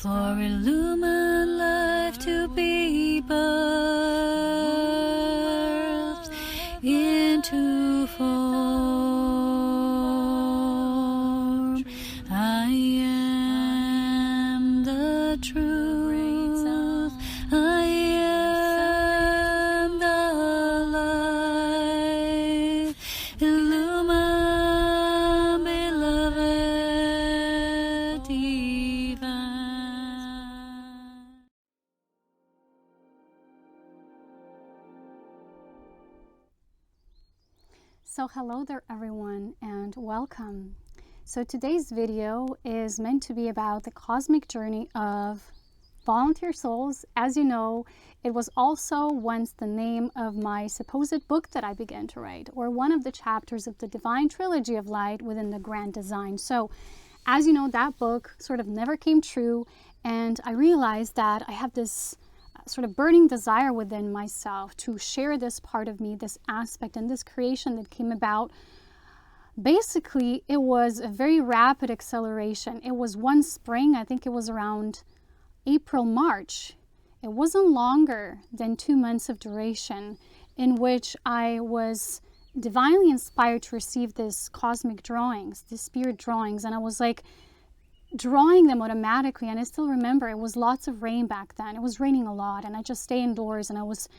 for illumined life to be birthed into form. I am the truth. I am the light. Illumined, beloved divine. So hello there everyone, and welcome. So today's video is meant to be about the cosmic journey of volunteer souls. As you know, it was also once the name of my supposed book that I began to write, or one of the chapters of the Divine Trilogy of Light within the Grand Design. So as you know, that book sort of never came true, and I realized that I have this sort of burning desire within myself to share this part of me, this aspect and this creation that came about. Basically, it was a very rapid acceleration. It was one spring, I think it was around April, March. It wasn't longer than 2 months of duration in which I was divinely inspired to receive these cosmic drawings, these spirit drawings, and I was like drawing them automatically. And I still remember it was lots of rain back then. It was raining a lot, and I just stay indoors, and I was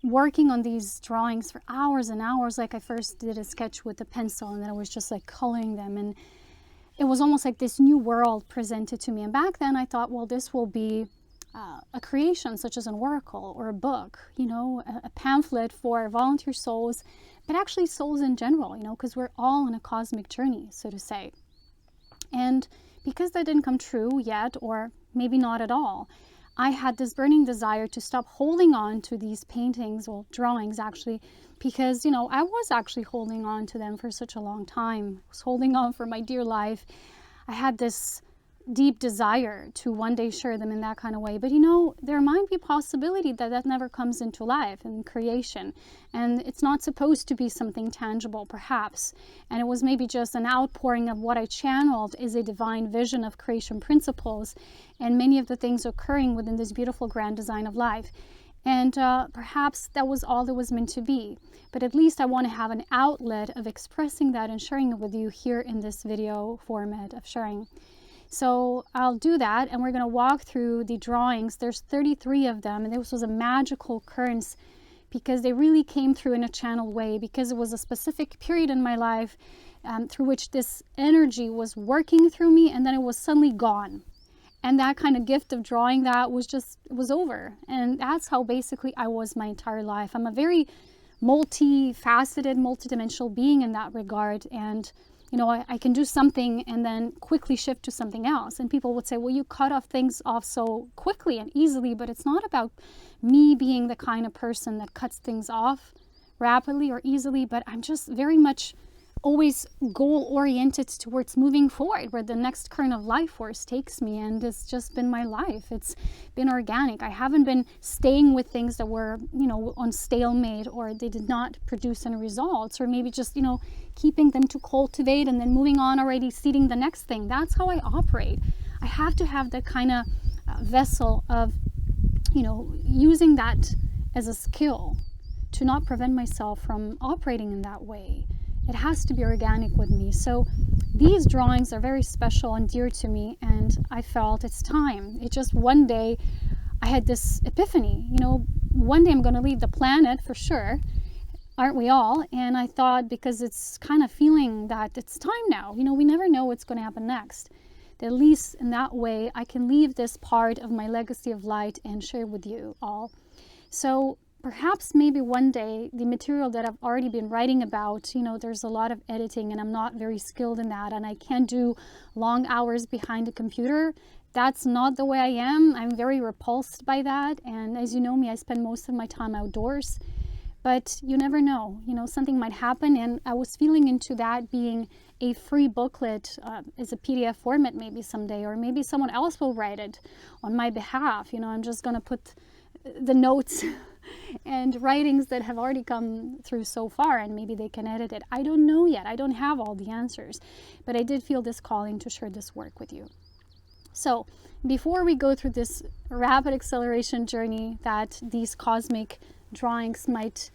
working on these drawings for hours and hours. Like I first did a sketch with a pencil, and then I was just like coloring them, and it was almost like this new world presented to me. And back then I thought, well, this will be a creation such as an oracle or a book, you know, a pamphlet for volunteer souls, but actually souls in general, you know, because we're all on a cosmic journey, so to say. And because that didn't come true yet, or maybe not at all, I had this burning desire to stop holding on to these paintings, or drawings actually, because, you know, I was actually holding on to them for such a long time. I was holding on for my dear life. I had this deep desire to one day share them in that kind of way. But, you know, there might be a possibility that that never comes into life in creation. And it's not supposed to be something tangible, perhaps. And it was maybe just an outpouring of what I channeled is a divine vision of creation principles and many of the things occurring within this beautiful grand design of life. And perhaps that was all that was meant to be. But at least I want to have an outlet of expressing that and sharing it with you here in this video format of sharing. So I'll do that, and we're going to walk through the drawings. There's 33 of them, and this was a magical occurrence because they really came through in a channeled way, because it was a specific period in my life through which this energy was working through me, and then it was suddenly gone. And that kind of gift of drawing that was just, it was over. And that's how basically I was my entire life. I'm a very multifaceted, multidimensional being in that regard. And, you know, I can do something and then quickly shift to something else. And people would say, well, you cut off things off so quickly and easily, but it's not about me being the kind of person that cuts things off rapidly or easily, but I'm just very much always goal-oriented towards moving forward where the next current of life force takes me. And it's just been my life. It's been organic. I haven't been staying with things that were, you know, on stalemate, or they did not produce any results, or maybe just, you know, keeping them to cultivate and then moving on already, seeding the next thing. That's how I operate. I have to have that kind of vessel of, you know, using that as a skill to not prevent myself from operating in that way. It has to be organic with me. So these drawings are very special and dear to me, and I felt it's time. It just one day I had this epiphany, you know, one day I'm going to leave the planet for sure, aren't we all? And I thought, because it's kind of feeling that it's time now, you know, we never know what's going to happen next. That at least in that way I can leave this part of my legacy of light and share with you all. So perhaps maybe one day the material that I've already been writing about, you know, there's a lot of editing and I'm not very skilled in that, and I can't do long hours behind a computer. That's not the way I am. I'm very repulsed by that. And as you know me, I spend most of my time outdoors, but you never know, you know, something might happen. And I was feeling into that being a free booklet as a PDF format maybe someday, or maybe someone else will write it on my behalf. You know, I'm just going to put the notes and writings that have already come through so far, and maybe they can edit it. I don't know yet. I don't have all the answers, but I did feel this calling to share this work with you. So before we go through this rapid acceleration journey that these cosmic drawings might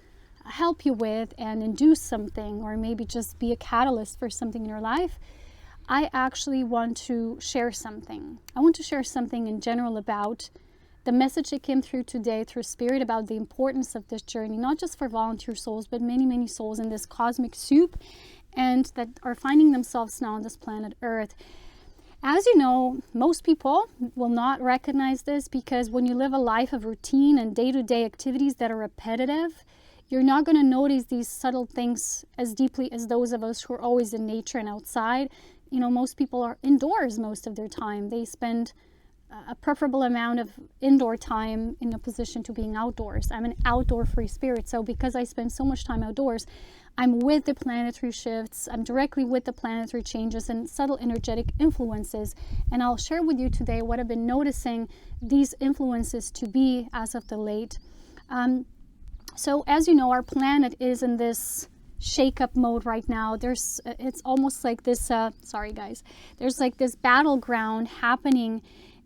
help you with and induce something, or maybe just be a catalyst for something in your life, I actually want to share something. I want to share something in general about the message that came through today through Spirit about the importance of this journey, not just for volunteer souls, but many, many souls in this cosmic soup and that are finding themselves now on this planet Earth. As you know, most people will not recognize this because when you live a life of routine and day-to-day activities that are repetitive, you're not going to notice these subtle things as deeply as those of us who are always in nature and outside. You know, most people are indoors most of their time. They spend a preferable amount of indoor time in opposition to being outdoors. I'm an outdoor free spirit, so because I spend so much time outdoors, I'm with the planetary shifts, I'm directly with the planetary changes and subtle energetic influences, and I'll share with you today what I've been noticing these influences to be as of the late. So as you know, our planet is in this shake-up mode right now. It's almost like this, sorry guys, there's like this battleground happening,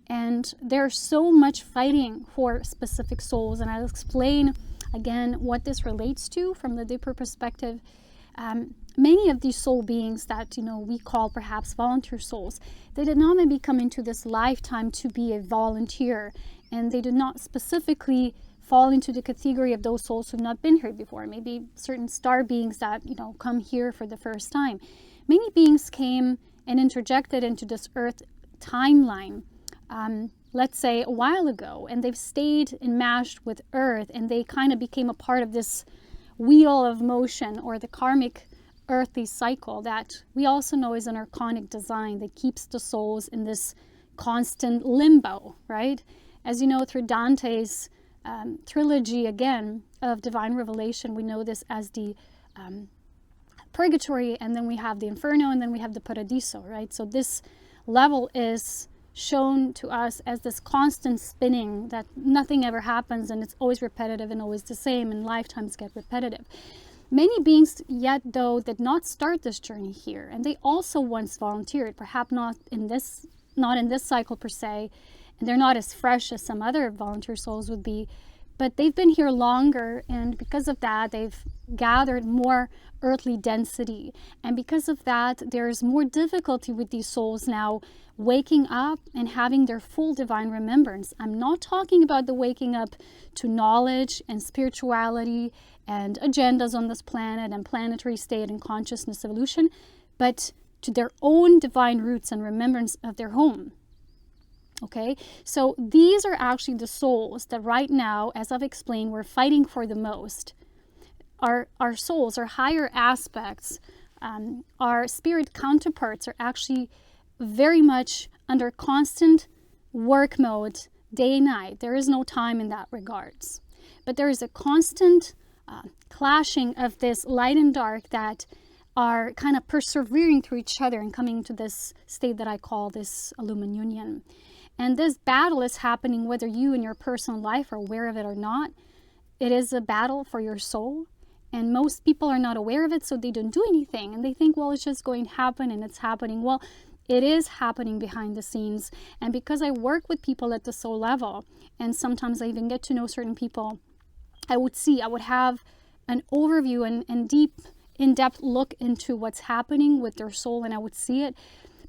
and there's so much fighting for specific souls, and I'll explain again what this relates to from the deeper perspective. Many of these soul beings that, you know, we call perhaps volunteer souls, they did not maybe come into this lifetime to be a volunteer, and they did not specifically fall into the category of those souls who have not been here before, maybe certain star beings that, you know, come here for the first time. Many beings came and interjected into this earth timeline, let's say a while ago, and they've stayed enmeshed with earth, and they kind of became a part of this wheel of motion, or the karmic earthly cycle that we also know is an archonic design that keeps the souls in this constant limbo, right? As you know, through Dante's trilogy again of divine revelation, we know this as the purgatory, and then we have the inferno, and then we have the paradiso, right? So this level is shown to us as this constant spinning, that nothing ever happens, and it's always repetitive and always the same, and lifetimes get repetitive. Many beings yet though did not start this journey here, and they also once volunteered, perhaps not in this cycle per se, and they're not as fresh as some other volunteer souls would be, but they've been here longer, and because of that they've gathered more earthly density, and because of that there's more difficulty with these souls now waking up and having their full divine remembrance. I'm not talking about the waking up to knowledge and spirituality and agendas on this planet and planetary state and consciousness evolution, but to their own divine roots and remembrance of their home. Okay, so these are actually the souls that right now, as I've explained, we're fighting for the most. Our souls, our higher aspects, our spirit counterparts are actually very much under constant work mode day and night. There is no time in that regards, but there is a constant clashing of this light and dark that are kind of persevering through each other and coming to this state that I call this Illumined Union. And this battle is happening whether you in your personal life are aware of it or not. It is a battle for your soul, and most people are not aware of it, so they don't do anything, and they think, well, it's just going to happen, and it's happening. Well, it is happening behind the scenes, and because I work with people at the soul level, and sometimes I even get to know certain people, I would have an overview and deep, in-depth look into what's happening with their soul, and I would see it.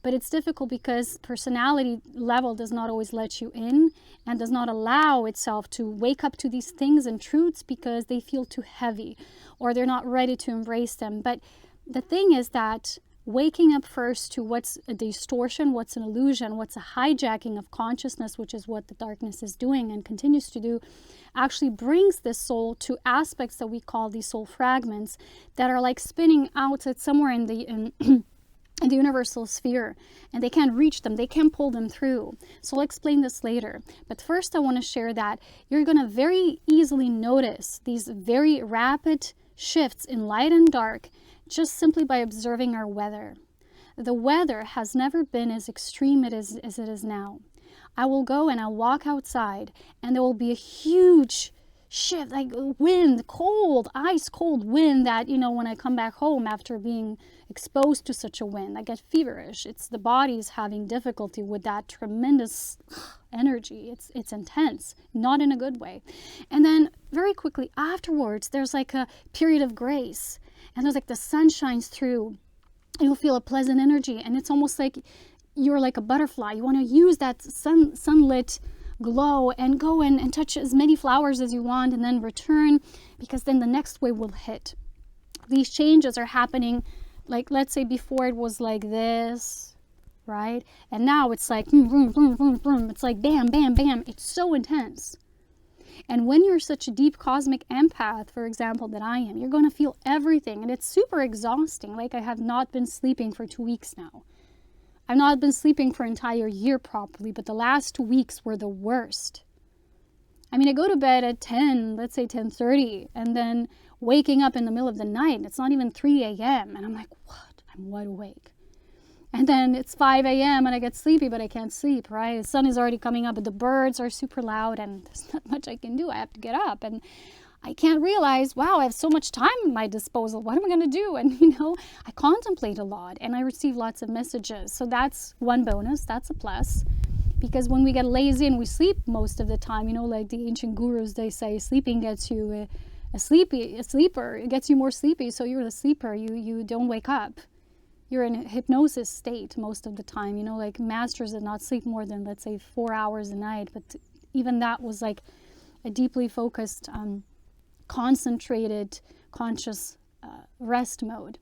But it's difficult because personality level does not always let you in and does not allow itself to wake up to these things and truths because they feel too heavy or they're not ready to embrace them. But the thing is that waking up first to what's a distortion, what's an illusion, what's a hijacking of consciousness, which is what the darkness is doing and continues to do, actually brings this soul to aspects that we call these soul fragments that are like spinning out at somewhere in the universal sphere, and they can't reach them, they can't pull them through. So I'll explain this later. But first I want to share that you're going to very easily notice these very rapid shifts in light and dark just simply by observing our weather. The weather has never been as extreme as it is now. I will go and I'll walk outside, and there will be a huge shift, like wind, cold, ice cold wind that, when I come back home after being exposed to such a wind, I get feverish. It's the body's having difficulty with that tremendous energy. It's intense, not in a good way. And then very quickly afterwards, there's like a period of grace, and there's like the sun shines through. You'll feel a pleasant energy, and it's almost like you're like a butterfly. You want to use that sunlit glow and go and touch as many flowers as you want, and then return, because then the next wave will hit. These changes are happening, like, let's say before it was like this, right? And now it's like boom, boom, boom, boom. It's like bam, bam, bam. It's so intense. And when you're such a deep cosmic empath, for example, that I am, you're going to feel everything, and it's super exhausting. Like, I have not been sleeping for 2 weeks now. I've not been sleeping for an entire year properly, but the last 2 weeks were the worst. I mean, I go to bed at 10, let's say 10:30, and then waking up in the middle of the night, and it's not even 3 a.m. And I'm like, what? I'm wide awake. And then it's 5 a.m. and I get sleepy, but I can't sleep, right? The sun is already coming up, but the birds are super loud, and there's not much I can do. I have to get up, and I can't realize, wow, I have so much time at my disposal. What am I going to do? And, I contemplate a lot, and I receive lots of messages. So that's one bonus. That's a plus. Because when we get lazy and we sleep most of the time, like the ancient gurus, they say sleeping gets you a sleeper. It gets you more sleepy. So you're a sleeper. You don't wake up. You're in a hypnosis state most of the time. Like masters did not sleep more than, let's say, 4 hours a night. But even that was like a deeply focused, concentrated, conscious rest mode.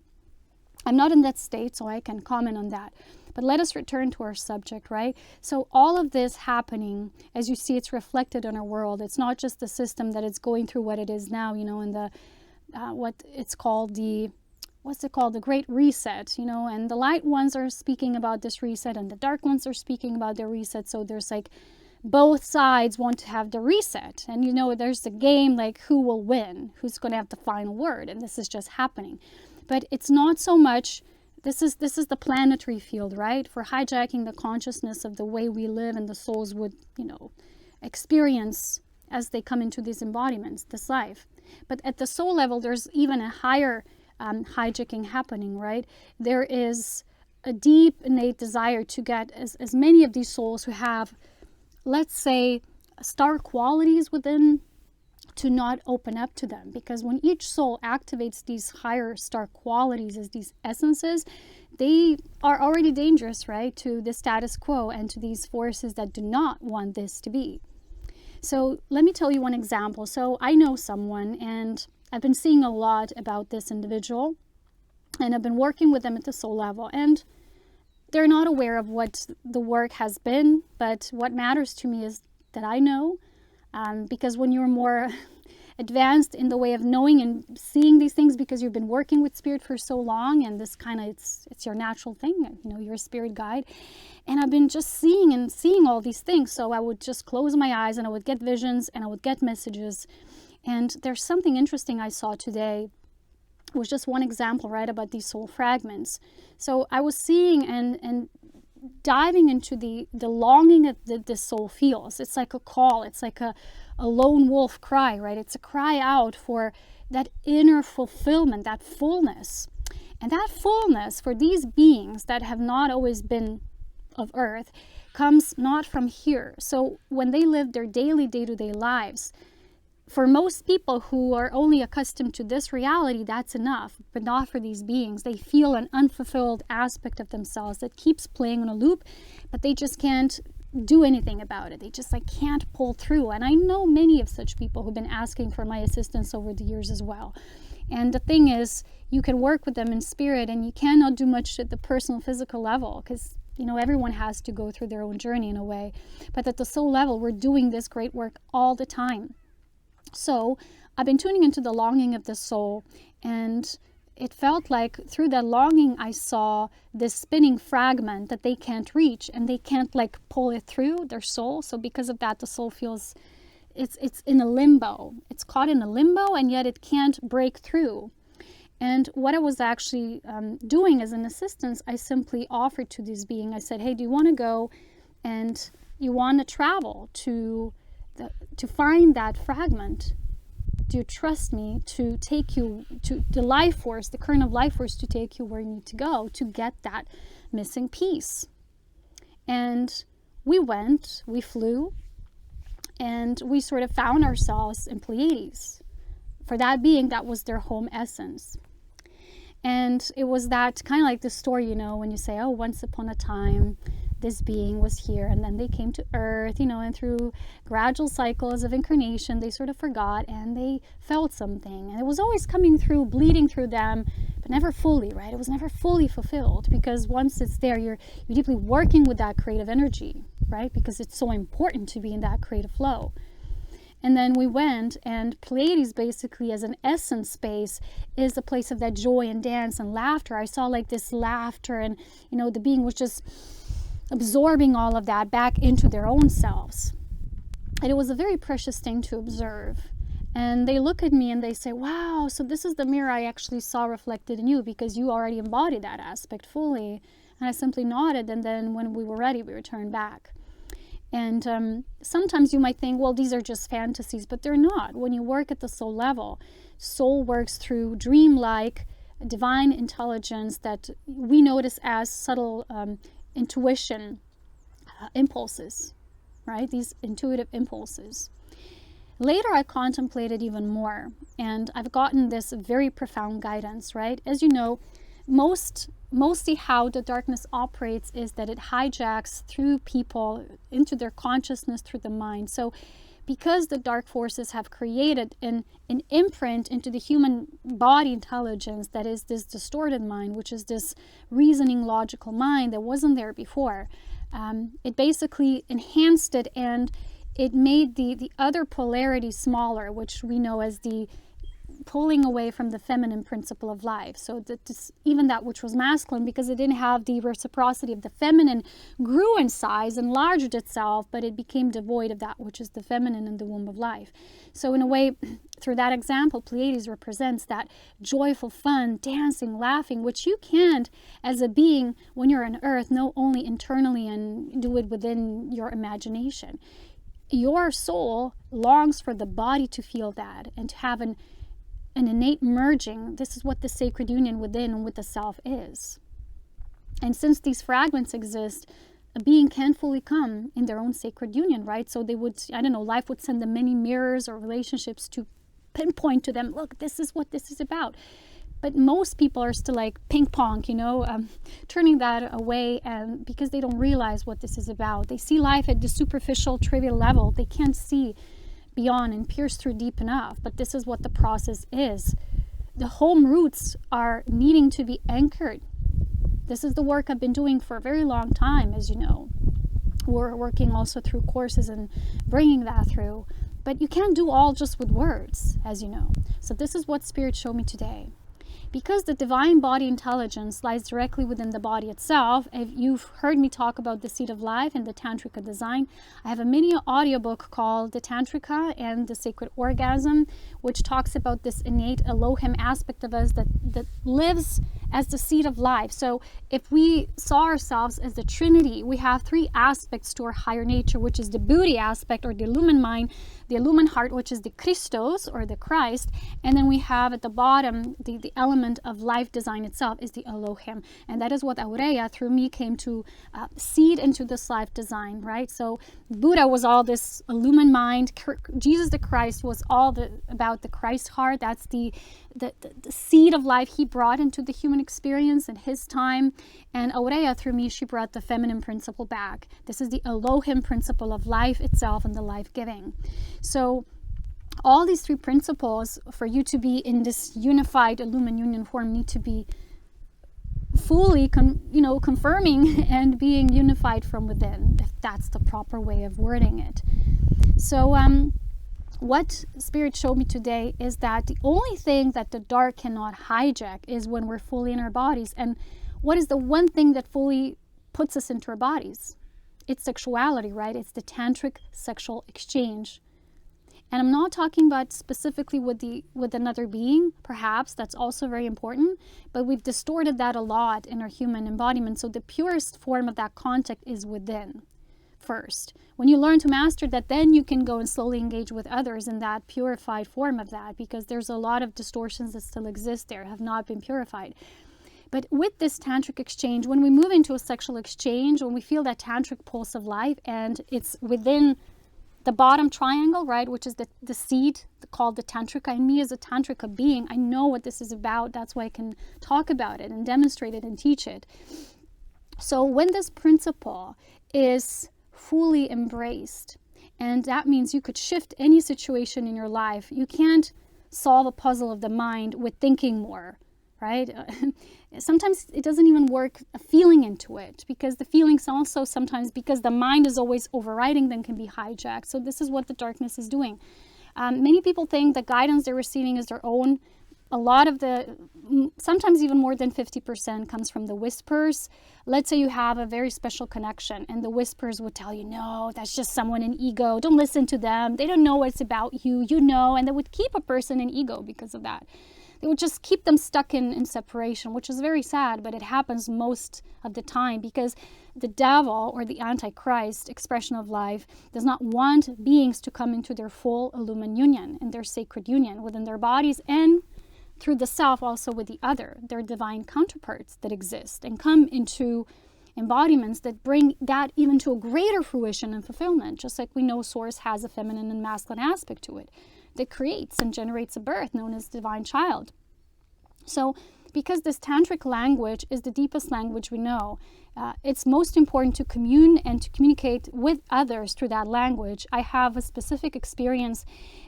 I'm not in that state, so I can comment on that. But let us return to our subject, right? So all of this happening, as you see, it's reflected in our world. It's not just the system that it's going through what it is now, in the, what it's called, the Great Reset, and the light ones are speaking about this reset, and the dark ones are speaking about their reset. So there's like, both sides want to have the reset, and there's the game, like who will win, who's going to have the final word, and this is just happening. But it's not so much, this is the planetary field, right, for hijacking the consciousness of the way we live and the souls would experience as they come into these embodiments, this life. But at the soul level, there's even a higher hijacking happening, right? There is a deep innate desire to get as many of these souls who have, let's say, star qualities within, to not open up to them. Because when each soul activates these higher star qualities as these essences, they are already dangerous, right, to the status quo and to these forces that do not want this to be. So let me tell you one example. So I know someone, and I've been seeing a lot about this individual, and I've been working with them at the soul level, and they're not aware of what the work has been, but what matters to me is that I know, because when you're more advanced in the way of knowing and seeing these things, because you've been working with spirit for so long, and this kind of, it's your natural thing, you're a spirit guide. And I've been just seeing all these things. So I would just close my eyes, and I would get visions, and I would get messages. And there's something interesting I saw today. It was just one example, right, about these soul fragments. So I was seeing and diving into the longing that the soul feels. It's like a call. It's like a lone wolf cry, right? It's a cry out for that inner fulfillment, that fullness. And that fullness for these beings that have not always been of earth comes not from here. So when they live their daily, day-to-day lives, for most people who are only accustomed to this reality, that's enough, but not for these beings. They feel an unfulfilled aspect of themselves that keeps playing on a loop, but they just can't do anything about it. They just can't pull through. And I know many of such people who've been asking for my assistance over the years as well. And the thing is, you can work with them in spirit, and you cannot do much at the personal physical level, because everyone has to go through their own journey in a way. But at the soul level, we're doing this great work all the time. So I've been tuning into the longing of the soul, and it felt like through that longing I saw this spinning fragment that they can't reach, and they can't pull it through their soul. So because of that, the soul feels it's in a limbo. It's caught in a limbo, and yet it can't break through. And what I was actually doing as an assistance, I simply offered to this being, I said, hey, do you want to go and you want to travel to find that fragment Do you trust me to take you to the life force, the current of life force, to take you where you need to go to get that missing piece? And we went, we flew, and we sort of found ourselves in Pleiades. For that being, that was their home essence. And it was that kind of like the story, you know, when you say, oh, once upon a time, this being was here, and then they came to Earth, you know, and through gradual cycles of incarnation, they sort of forgot and they felt something. And it was always coming through, bleeding through them, but never fully, right? It was never fully fulfilled, because once it's there, you're deeply working with that creative energy, right? Because it's so important to be in that creative flow. And then we went, and Pleiades basically as an essence space is the place of that joy and dance and laughter. I saw like this laughter, and, you know, the being was just absorbing all of that back into their own selves. And it was a very precious thing to observe. And they look at me and they say, wow, so this is the mirror I actually saw reflected in you, because you already embodied that aspect fully. And I simply nodded, and then when we were ready, we returned back. And sometimes you might think, well, these are just fantasies, but they're not. When you work at the soul level, soul works through dreamlike divine intelligence that we notice as subtle intuition impulses, right? These intuitive impulses. Later, I contemplated even more, and I've gotten this very profound guidance, right? As you know, mostly how the darkness operates is that it hijacks through people into their consciousness through the mind. So because the dark forces have created an imprint into the human body intelligence that is this distorted mind, which is this reasoning, logical mind that wasn't there before, it basically enhanced it, and it made the other polarity smaller, which we know as the pulling away from the feminine principle of life. So that even that which was masculine, because it didn't have the reciprocity of the feminine, grew in size, enlarged itself, but it became devoid of that which is the feminine in the womb of life. So in a way, through that example, Pleiades represents that joyful fun, dancing, laughing, which you can't, as a being, when you're on Earth, know only internally and do it within your imagination. Your soul longs for the body to feel that and to have an innate merging. This is what the sacred union within and with the self is. And since these fragments exist, a being can fully come in their own sacred union, right? So they would, I don't know, life would send them many mirrors or relationships to pinpoint to them, look, this is what this is about. But most people are still like ping pong, you know, turning that away, and because they don't realize what this is about. They see life at the superficial, trivial level. They can't see beyond and pierce through deep enough. But this is what the process is. The home roots are needing to be anchored. This is the work I've been doing for a very long time, as you know. We're working also through courses and bringing that through. But you can't do all just with words, as you know. So this is what Spirit showed me today. Because the divine body intelligence lies directly within the body itself, if you've heard me talk about the seed of life and the Tantrika design, I have a mini audiobook called The Tantrika and the Sacred Orgasm, which talks about this innate Elohim aspect of us that lives as the seed of life. So if we saw ourselves as the Trinity, we have three aspects to our higher nature, which is the Buddhi aspect, or the illumined mind, the illumined heart, which is the Christos, or the Christ, and then we have at the bottom the element of life design itself is the Elohim. And that is what Aurea, through me, came to seed into this life design, right? So Buddha was all this illumined mind. Jesus the Christ was all about the Christ heart. That's the seed of life he brought into the human experience in his time. And Aurea, through me, she brought the feminine principle back. This is the Elohim principle of life itself and the life-giving. So all these three principles, for you to be in this unified Illumined Union form, need to be fully confirming and being unified from within, if that's the proper way of wording it. So what Spirit showed me today is that the only thing that the dark cannot hijack is when we're fully in our bodies. And what is the one thing that fully puts us into our bodies? It's sexuality, right? It's the tantric sexual exchange. And I'm not talking about specifically with another being. Perhaps that's also very important, but we've distorted that a lot in our human embodiment. So the purest form of that contact is within. first. When you learn to master that, then you can go and slowly engage with others in that purified form of that, because there's a lot of distortions that still exist there, have not been purified. But with this tantric exchange, when we move into a sexual exchange, when we feel that tantric pulse of life, and it's within the bottom triangle, right, which is the seed called the tantrika. And me as a tantrika being, I know what this is about. That's why I can talk about it and demonstrate it and teach it. So when this principle is fully embraced, and that means you could shift any situation in your life. You can't solve a puzzle of the mind with thinking more, right? Sometimes it doesn't even work feeling into it, because the feelings also sometimes, because the mind is always overriding, then can be hijacked. So this is what the darkness is doing. Many people think the guidance they're receiving is their own. A lot of sometimes even more than 50% comes from the whispers. Let's say you have a very special connection and the whispers would tell you, no, that's just someone in ego. Don't listen to them. They don't know what's about you, and they would keep a person in ego because of that. It would just keep them stuck in separation, which is very sad, but it happens most of the time, because the devil, or the Antichrist expression of life, does not want beings to come into their full illumined union, and their sacred union within their bodies, and through the self also with the other, their divine counterparts that exist and come into embodiments that bring that even to a greater fruition and fulfillment. Just like we know Source has a feminine and masculine aspect to it that creates and generates a birth known as divine child. So because this tantric language is the deepest language we know, it's most important to commune and to communicate with others through that language. I have a specific experience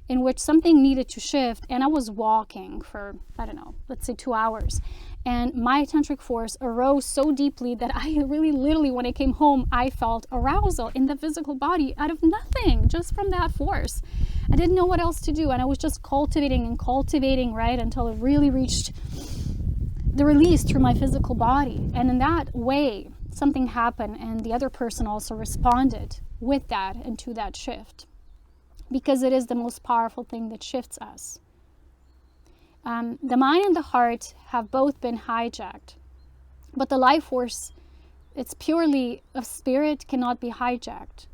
in which something needed to shift, and I was walking for, I don't know, let's say 2 hours. And my tantric force arose so deeply that I really literally, when I came home, I felt arousal in the physical body out of nothing, just from that force. I didn't know what else to do, and I was just cultivating, right, until it really reached the release through my physical body. And in that way, something happened, and the other person also responded with that and to that shift, because it is the most powerful thing that shifts us. The mind and the heart have both been hijacked, but the life force, it's purely of spirit, cannot be hijacked.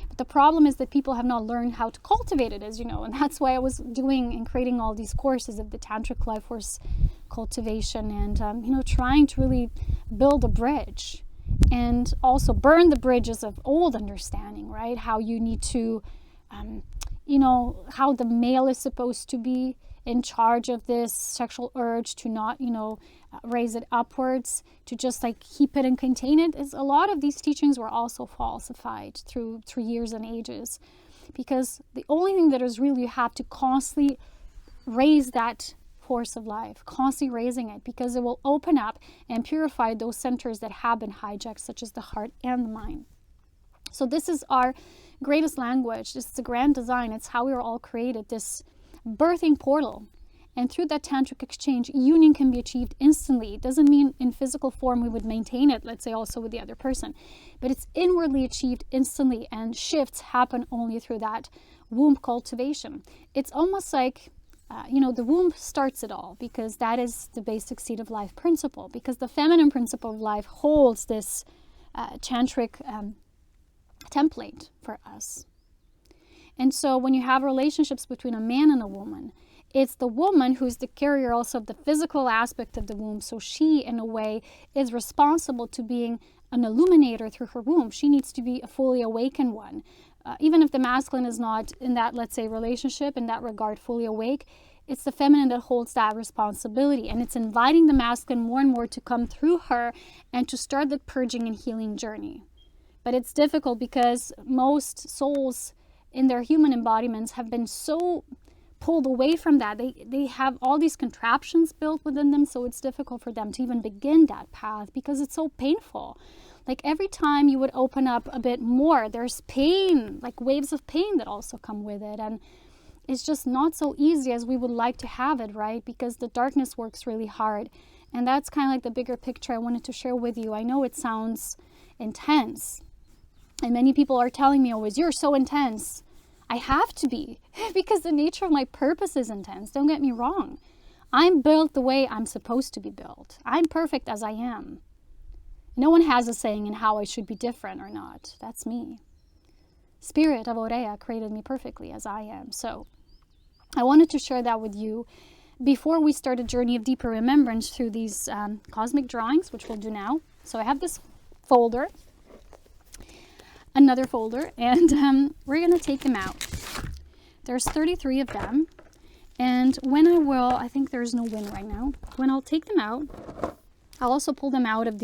But the problem is that people have not learned how to cultivate it, as you know, and that's why I was doing and creating all these courses of the tantric life force cultivation, and trying to really build a bridge, and also burn the bridges of old understanding, right? How you need to, how the male is supposed to be in charge of this sexual urge, to not, raise it upwards, to just like keep it and contain it. A lot of these teachings were also falsified through years and ages, because the only thing that is real, you have to constantly raise that force of life, constantly raising it, because it will open up and purify those centers that have been hijacked, such as the heart and the mind. So this is our greatest language. This is the grand design. It's how we are all created, this birthing portal. And through that tantric exchange, union can be achieved instantly. It doesn't mean in physical form we would maintain it, let's say also with the other person, but it's inwardly achieved instantly, and shifts happen only through that womb cultivation. It's almost like the womb starts it all, because that is the basic seed of life principle, because the feminine principle of life holds this tantric template for us. And so when you have relationships between a man and a woman, it's the woman who's the carrier also of the physical aspect of the womb. So she, in a way, is responsible to being an illuminator through her womb. She needs to be a fully awakened one. Even if the masculine is not in that, let's say, relationship, in that regard, fully awake, it's the feminine that holds that responsibility. And it's inviting the masculine more and more to come through her and to start the purging and healing journey. But it's difficult, because most souls in their human embodiments have been so pulled away from that. They have all these contraptions built within them, so it's difficult for them to even begin that path, because it's so painful. Like every time you would open up a bit more, there's pain, like waves of pain that also come with it. And it's just not so easy as we would like to have it, right? Because the darkness works really hard. And that's kind of like the bigger picture I wanted to share with you. I know it sounds intense, and many people are telling me always, you're so intense. I have to be, because the nature of my purpose is intense. Don't get me wrong. I'm built the way I'm supposed to be built. I'm perfect as I am. No one has a saying in how I should be different or not. That's me. Spirit of Aurea created me perfectly as I am. So I wanted to share that with you before we start a journey of deeper remembrance through these cosmic drawings, which we'll do now. So I have this folder, another folder, and we're going to take them out. There's 33 of them. And when I think there's no wind right now. When I'll take them out, I'll also pull them out of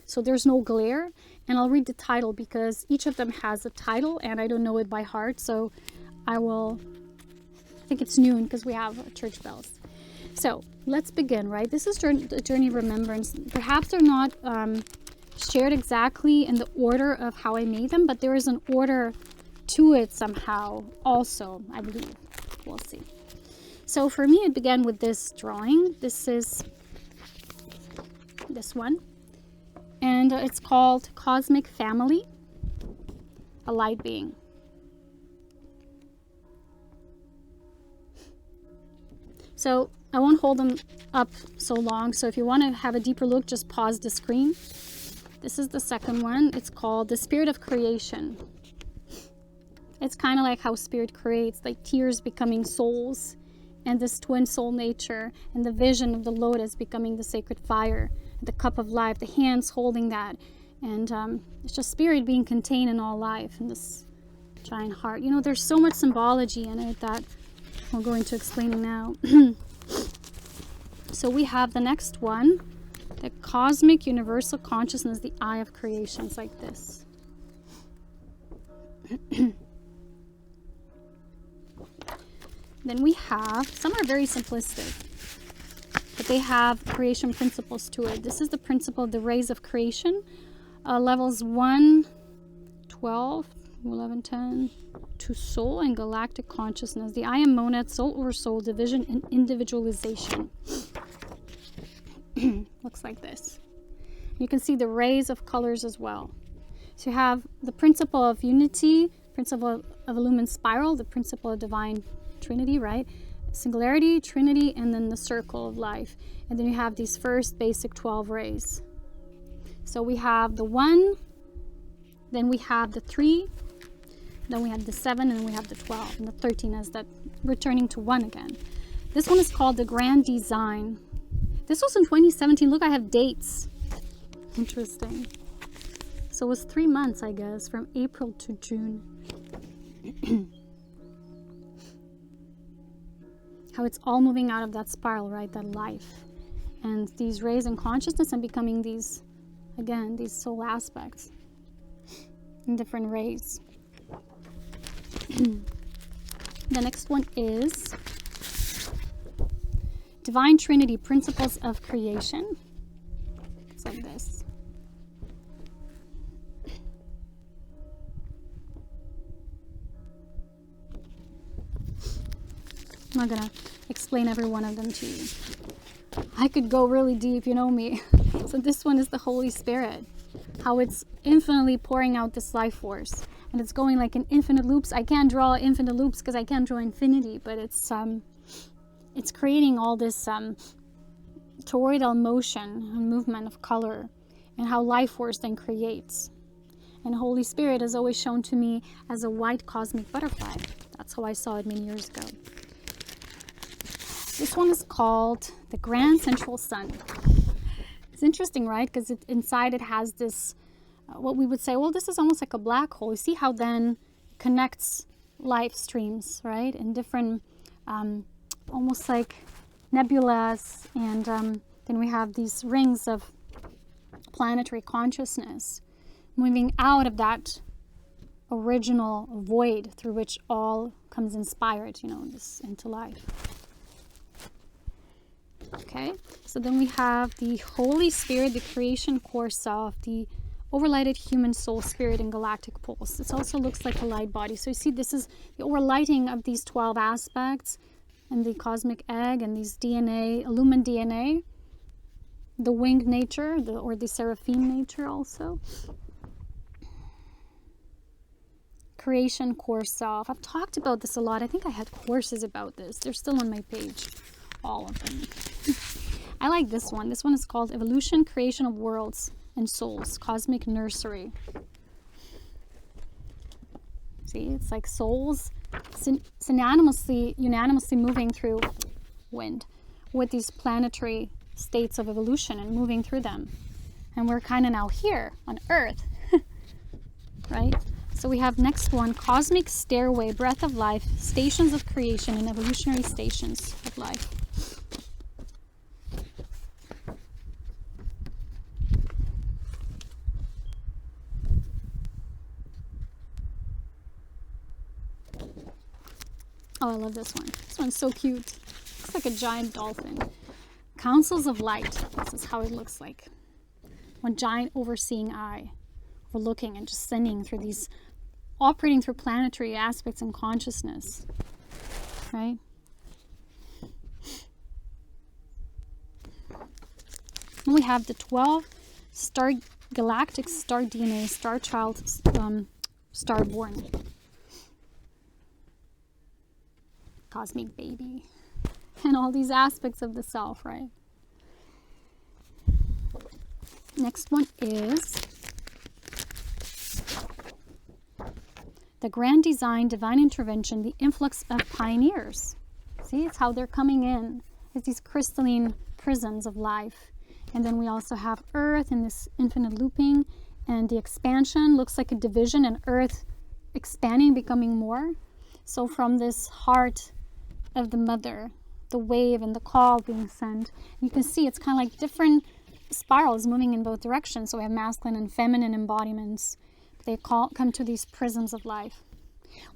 so there's no glare. And I'll read the title because each of them has a title and I don't know it by heart. So I think it's noon because we have church bells. So let's begin, right? This is the journey of remembrance. Perhaps they're not shared exactly in the order of how I made them, but there is an order to it somehow also, I believe. We'll see. So for me, it began with this drawing. This is this one. And it's called Cosmic Family, a light being. So I won't hold them up so long. So if you want to have a deeper look, just pause the screen. This is the second one. It's called the Spirit of Creation. It's kind of like how Spirit creates, like tears becoming souls, and this twin soul nature, and the vision of the lotus becoming the sacred fire, the cup of life, the hands holding that, and it's just Spirit being contained in all life, in this giant heart. You know, there's so much symbology in it that we'll go into explaining now. So we have the next one, the Cosmic Universal Consciousness, the Eye of Creation. It's like this. Then we have, some are very simplistic, but they have creation principles to it. This is the principle of the rays of creation, levels 1, 12, 11, 10, to soul and galactic consciousness. The I am monad, soul over soul, division and individualization. Looks like this. You can see the rays of colors as well. So you have the principle of unity, principle of illumined spiral, the principle of divine Trinity, right? Singularity, Trinity, and then the circle of life. And then you have these first basic 12 rays. So we have the 1, then we have the 3, then we have the 7, and then we have the 12. And the 13 is that returning to 1 again. This one is called the Grand Design. This was in 2017. Look, I have dates. Interesting. So it was 3 months, I guess, from April to June. How it's all moving out of that spiral, right? That life. And these rays in consciousness and becoming these, again, these soul aspects in different rays. The next one is Divine Trinity, Principles of Creation. It's like this. I'm not gonna explain every one of them to you. I could go really deep, you know me. So this one is the Holy Spirit. How it's infinitely pouring out this life force. And it's going like in infinite loops. I can't draw infinite loops because I can't draw infinity, but it's creating all this toroidal motion and movement of color, and how life force then creates. And Holy Spirit is always shown to me as a white cosmic butterfly. That's how I saw it many years ago. This one is called the Grand Central Sun. It's interesting, right? Because inside it has this, what we would say, well, this is almost like a black hole. You see how then connects life streams, right? In different, almost like nebulas. And then we have these rings of planetary consciousness moving out of that original void through which all comes inspired, you know, this into life. Okay, so then we have the Holy Spirit, the creation core self, the overlighted human soul, spirit, and galactic pulse. This also looks like a light body. So you see, this is the overlighting of these 12 aspects and the cosmic egg and these DNA, illumined DNA, the winged nature, or the seraphim nature also. Creation core self. I've talked about this a lot. I think I had courses about this. They're still on my page. All of them. I like this one. This one is called Evolution, Creation of Worlds and Souls, Cosmic Nursery. See, it's like souls unanimously moving through wind with these planetary states of evolution and moving through them. And we're kind of now here on Earth, right? So we have next one, cosmic stairway, breath of life, stations of creation, and evolutionary stations of life. Oh, I love this one. This one's so cute. Looks like a giant dolphin. Councils of light. This is how it looks like. One giant overseeing eye, overlooking and just sending through these, operating through planetary aspects and consciousness, right? And we have the 12 galactic star DNA, star child, starborn. Cosmic baby, and all these aspects of the self, right? Next one is the grand design, divine intervention, the influx of pioneers. See, it's how they're coming in. It's these crystalline prisms of life. And then we also have Earth in this infinite looping, and the expansion looks like a division, and Earth expanding, becoming more. So from this heart of the mother, the wave and the call being sent, you can see it's kind of like different spirals moving in both directions. So we have masculine and feminine embodiments. They come to these prisms of life.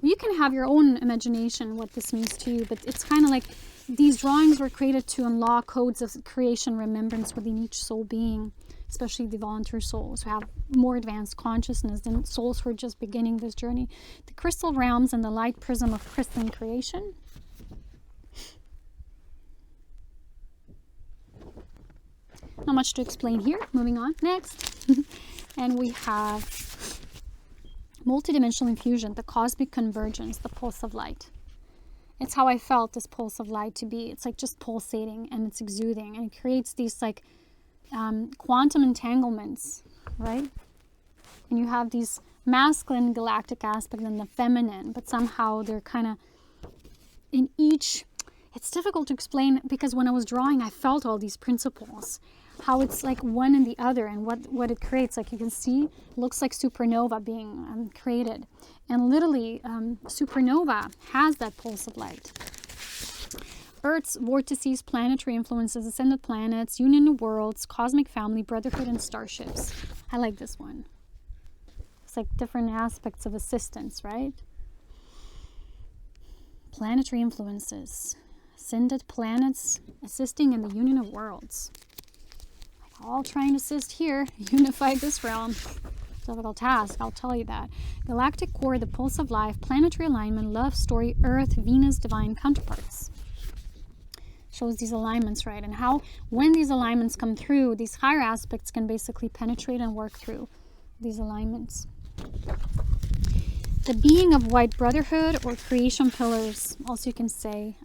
Well, you can have your own imagination what this means to you, but it's kind of like these drawings were created to unlock codes of creation remembrance within each soul being, especially the volunteer souls who have more advanced consciousness than souls who are just beginning this journey. The crystal realms and the light prism of crystalline creation. Not much to explain here. Moving on. Next. And we have multidimensional infusion, the cosmic convergence, the pulse of light. It's how I felt this pulse of light to be. It's like just pulsating and it's exuding, and it creates these like quantum entanglements, right? And you have these masculine galactic aspects and the feminine, but somehow they're kind of in each. It's difficult to explain because when I was drawing, I felt all these principles, how it's like one and the other, and what it creates. Like you can see, it looks like supernova being created. And literally, supernova has that pulse of light. Earth's vortices, planetary influences, ascended planets, union of worlds, cosmic family, brotherhood, and starships. I like this one. It's like different aspects of assistance, right? Planetary influences. Ascended planets assisting in the union of worlds. All trying to assist here, unify this realm. Difficult task, I'll tell you that. Galactic core, the pulse of life, planetary alignment, love story, Earth, Venus, divine counterparts. Shows these alignments, right? And how, when these alignments come through, these higher aspects can basically penetrate and work through these alignments. The being of white brotherhood or creation pillars, also you can say,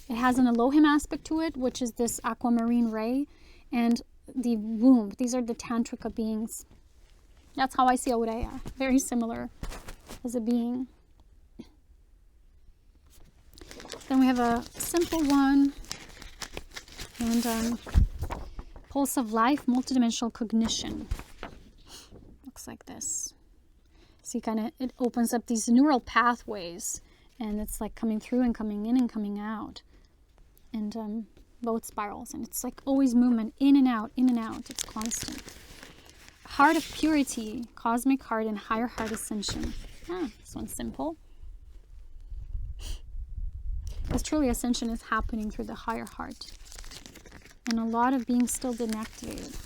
it has an Elohim aspect to it, which is this aquamarine ray, and the womb. These are the tantrika beings. That's how I see Aurea. Very similar as a being. Then we have a simple one, and pulse of life, multidimensional cognition. Looks like this. See, it opens up these neural pathways, and it's like coming through and coming in and coming out, and both spirals, and it's like always movement in and out, in and out. It's constant. Heart of purity, cosmic heart, and higher heart ascension. This one's simple. Because truly ascension is happening through the higher heart, and a lot of beings still didn't activate it.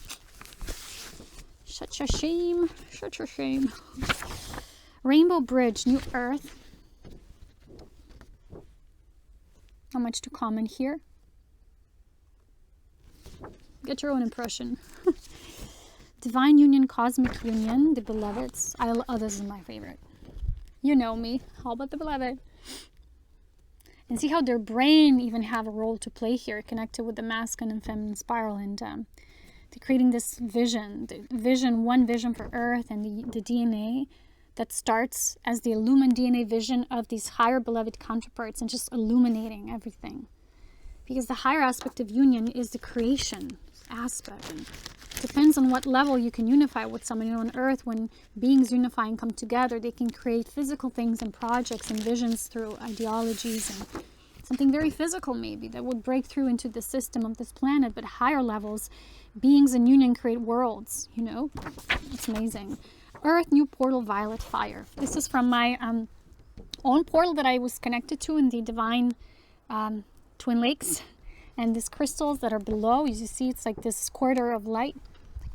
Such a shame. Such a shame. Rainbow bridge, new earth. Not much to comment here. Get your own impression. Divine union, cosmic union, the beloveds. This is my favorite. You know me. How about the beloved? And see how their brain even have a role to play here, connected with the masculine and feminine spiral, and they're creating this vision. One vision for Earth and the DNA, that starts as the illumined DNA vision of these higher beloved counterparts and just illuminating everything. Because the higher aspect of union is the creation aspect. And it depends on what level you can unify with someone. You know, on Earth, when beings unify and come together, they can create physical things and projects and visions through ideologies and something very physical maybe that would break through into the system of this planet. But higher levels, beings in union create worlds, you know. It's amazing. Earth, new portal, violet fire. This is from my own portal that I was connected to in the divine Twin Lakes. And these crystals that are below, as you see, it's like this corridor of light,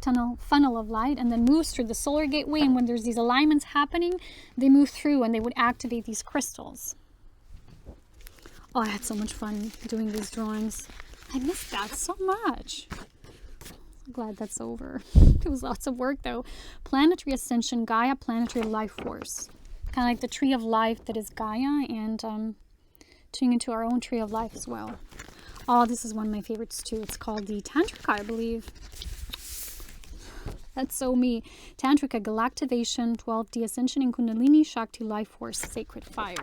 funnel of light, and then moves through the solar gateway. And when there's these alignments happening, they move through and they would activate these crystals. Oh, I had so much fun doing these drawings. I missed that so much. I'm glad that's over. It was lots of work though. Planetary Ascension, Gaia, planetary life force. Kind of like the tree of life that is Gaia, and tuning into our own tree of life as well. Oh, this is one of my favorites too. It's called the Tantrika, I believe. That's so me. Tantrika, Galactivation, 12D Ascension in Kundalini, Shakti, Life Force, Sacred Fire.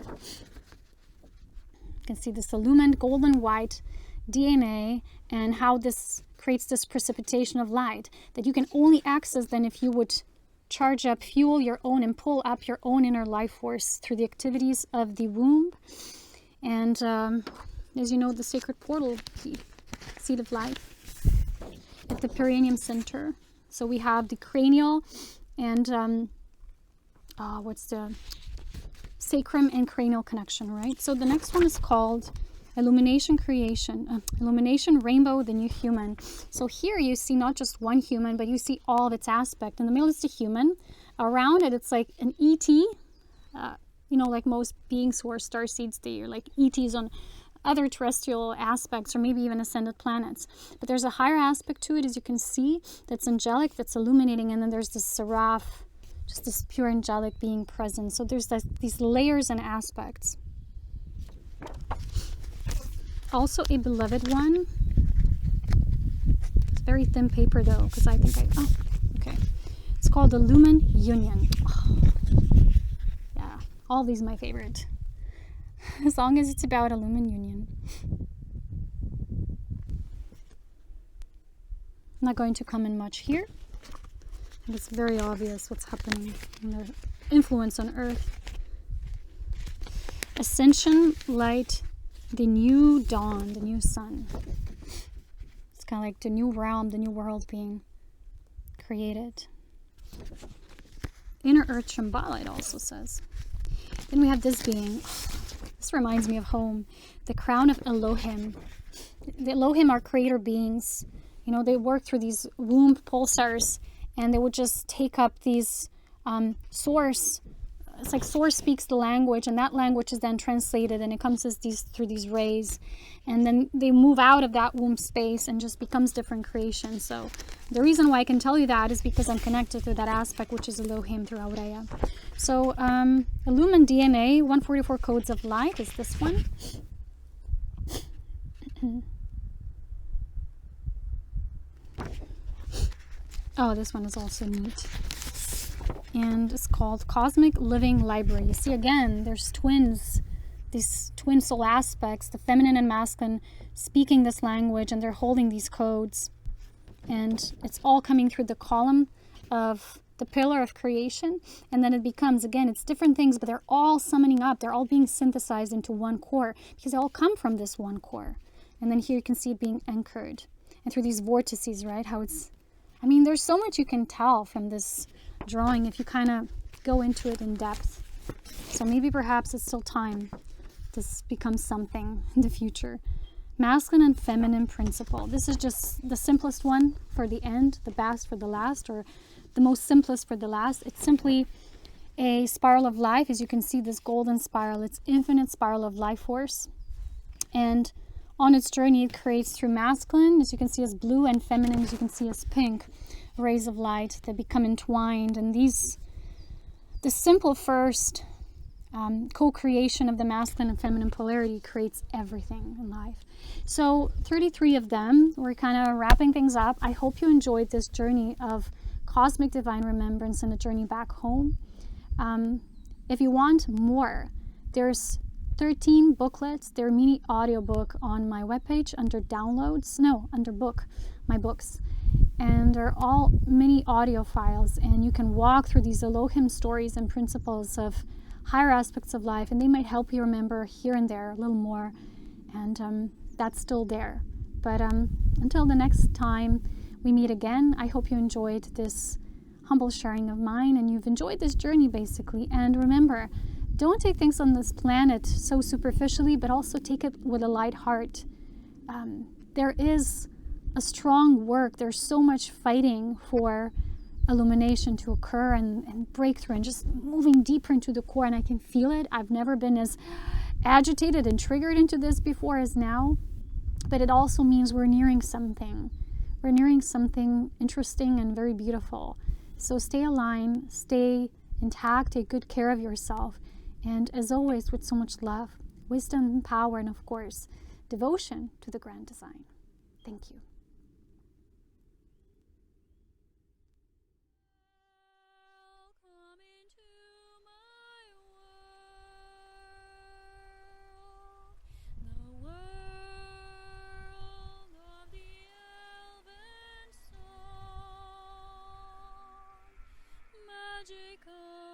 You can see this illumined golden white DNA and how this creates this precipitation of light that you can only access then if you would charge up, fuel your own, and pull up your own inner life force through the activities of the womb. And as you know, the sacred portal, the seed of life, at the perineum center. So we have the cranial and what's the sacrum and cranial connection, right? So the next one is called Illumination Creation, Illumination Rainbow, the New Human. So here you see not just one human, but you see all of its aspect. In the middle is the human. Around it, it's like an ET. You know, like most beings who are starseeds, they are like ETs on other terrestrial aspects, or maybe even ascended planets. But there's a higher aspect to it, as you can see, that's angelic, that's illuminating, and then there's this seraph, just this pure angelic being present. So there's these layers and aspects. Also a beloved one. It's very thin paper though, because I think okay. It's called the Illumined Union. Oh, yeah, all these are my favorite. As long as it's about Illumined Union. I'm not going to comment much here. And it's very obvious what's happening in their influence on Earth. Ascension, light, the new dawn, the new sun. It's kind of like the new realm, the new world being created. Inner Earth Shambhala, it also says. Then we have this being. This reminds me of home. The crown of Elohim. The Elohim are creator beings. You know, they work through these womb pulsars, and they would just take up these source. It's like source speaks the language, and that language is then translated, and it comes as through these rays, and then they move out of that womb space and just becomes different creation. So the reason why I can tell you that is because I'm connected to that aspect, which is Elohim through Aurea. So Illumined DNA, 144 codes of light is this one. Oh, this one is also neat. And it's called Cosmic Living Library. You see, again, there's twins, these twin soul aspects, the feminine and masculine, speaking this language, and they're holding these codes. And it's all coming through the column of the pillar of creation. And then it becomes, again, it's different things, but they're all summoning up. They're all being synthesized into one core, because they all come from this one core. And then here you can see it being anchored. And through these vortices, right? How it's, I mean, there's so much you can tell from this drawing if you kind of go into it in depth. So maybe perhaps it's still time this becomes something in the future. Masculine and feminine principle. This is just the simplest one for the end, the best for the last, or the most simplest for the last. It's simply a spiral of life. As you can see, this golden spiral, it's infinite spiral of life force. And on its journey, it creates through masculine, as you can see, as blue, and feminine, as you can see, as pink, rays of light that become entwined. And the simple first co-creation of the masculine and feminine polarity creates everything in life. So 33 of them, we're kind of wrapping things up. I hope you enjoyed this journey of cosmic divine remembrance and a journey back home. If you want more, there's 13 booklets. They're mini audiobook on my webpage under downloads. No, under book, my books. And they're all mini audio files. And you can walk through these Elohim stories and principles of higher aspects of life. And they might help you remember here and there a little more. And that's still there. But until the next time we meet again, I hope you enjoyed this humble sharing of mine and you've enjoyed this journey basically. And remember, don't take things on this planet so superficially, but also take it with a light heart. There is a strong work. There's so much fighting for illumination to occur and breakthrough and just moving deeper into the core. And I can feel it. I've never been as agitated and triggered into this before as now. But it also means we're nearing something. We're nearing something interesting and very beautiful. So stay aligned, stay intact, take good care of yourself. And as always, with so much love, wisdom, power, and of course, devotion to the grand design. Thank you. Come into my world, the world of the elven song, magical.